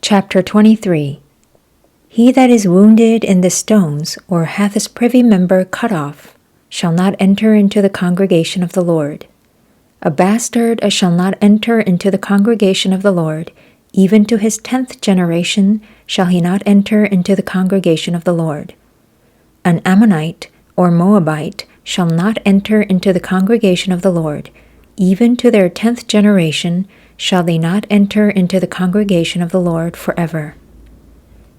Chapter 23. He that is wounded in the stones, or hath his privy member cut off, shall not enter into the congregation of the Lord. A bastard shall not enter into the congregation of the Lord, even to his 10th generation shall he not enter into the congregation of the Lord. An Ammonite or Moabite shall not enter into the congregation of the Lord, even to their 10th generation shall they not enter into the congregation of the Lord forever.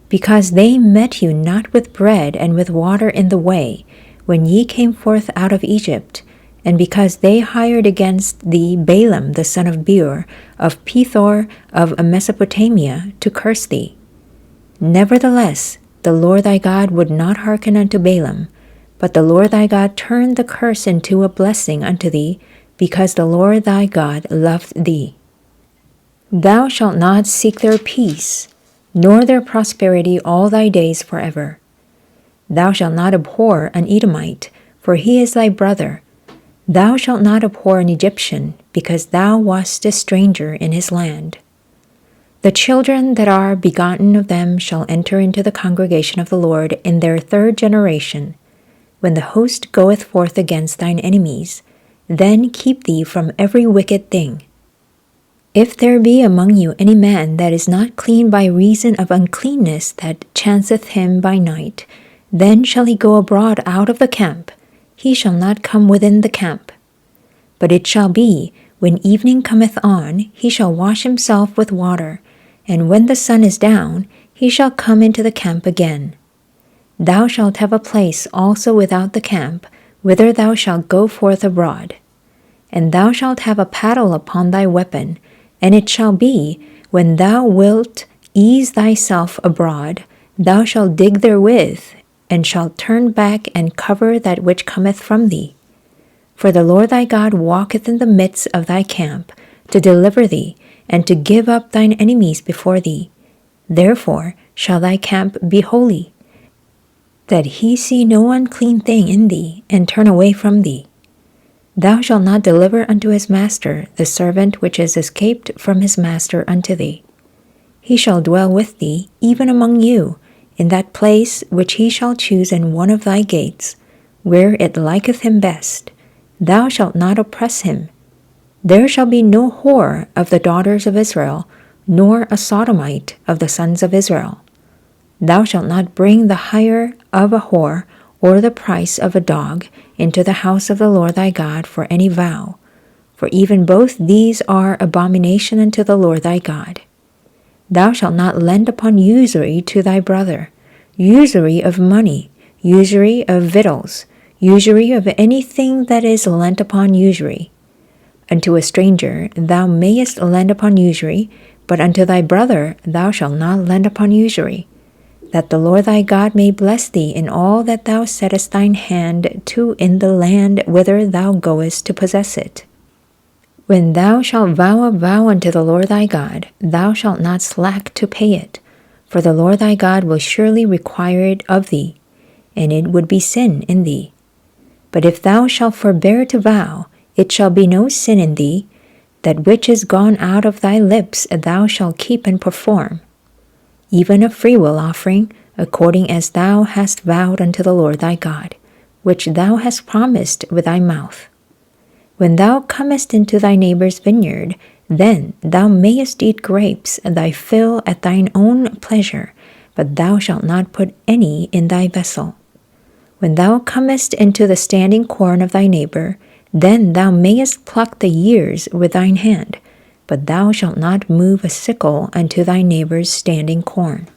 Because they met you not with bread and with water in the way, when ye came forth out of Egypt, and because they hired against thee Balaam the son of Beor, of Pethor of Mesopotamia, to curse thee. Nevertheless, the Lord thy God would not hearken unto Balaam, but the Lord thy God turned the curse into a blessing unto thee, because the Lord thy God loved thee. Thou shalt not seek their peace, nor their prosperity all thy days forever. Thou shalt not abhor an Edomite, for he is thy brother. Thou shalt not abhor an Egyptian, because thou wast a stranger in his land. The children that are begotten of them shall enter into the congregation of the Lord in their 3rd generation. When the host goeth forth against thine enemies, then keep thee from every wicked thing. If there be among you any man that is not clean by reason of uncleanness that chanceth him by night, then shall he go abroad out of the camp, he shall not come within the camp. But it shall be, when evening cometh on, he shall wash himself with water, and when the sun is down, he shall come into the camp again. Thou shalt have a place also without the camp, whither thou shalt go forth abroad. And thou shalt have a paddle upon thy weapon, and it shall be, when thou wilt ease thyself abroad, thou shalt dig therewith, and shalt turn back and cover that which cometh from thee. For the Lord thy God walketh in the midst of thy camp, to deliver thee, and to give up thine enemies before thee. Therefore shall thy camp be holy, that he see no unclean thing in thee, and turn away from thee. Thou shalt not deliver unto his master the servant which is escaped from his master unto thee. He shall dwell with thee, even among you, in that place which he shall choose in one of thy gates, where it liketh him best. Thou shalt not oppress him. There shall be no whore of the daughters of Israel, nor a sodomite of the sons of Israel. Thou shalt not bring the hire of a whore, or the price of a dog, into the house of the Lord thy God for any vow, for even both these are abomination unto the Lord thy God. Thou shalt not lend upon usury to thy brother, usury of money, usury of victuals, usury of anything that is lent upon usury. Unto a stranger thou mayest lend upon usury, but unto thy brother thou shalt not lend upon usury, that the Lord thy God may bless thee in all that thou settest thine hand to in the land whither thou goest to possess it. When thou shalt vow a vow unto the Lord thy God, thou shalt not slack to pay it, for the Lord thy God will surely require it of thee, and it would be sin in thee. But if thou shalt forbear to vow, it shall be no sin in thee. That which is gone out of thy lips thou shalt keep and perform. Even a freewill offering, according as thou hast vowed unto the Lord thy God, which thou hast promised with thy mouth. When thou comest into thy neighbor's vineyard, then thou mayest eat grapes thy fill at thine own pleasure, but thou shalt not put any in thy vessel. When thou comest into the standing corn of thy neighbor, then thou mayest pluck the ears with thine hand, but thou shalt not move a sickle unto thy neighbor's standing corn.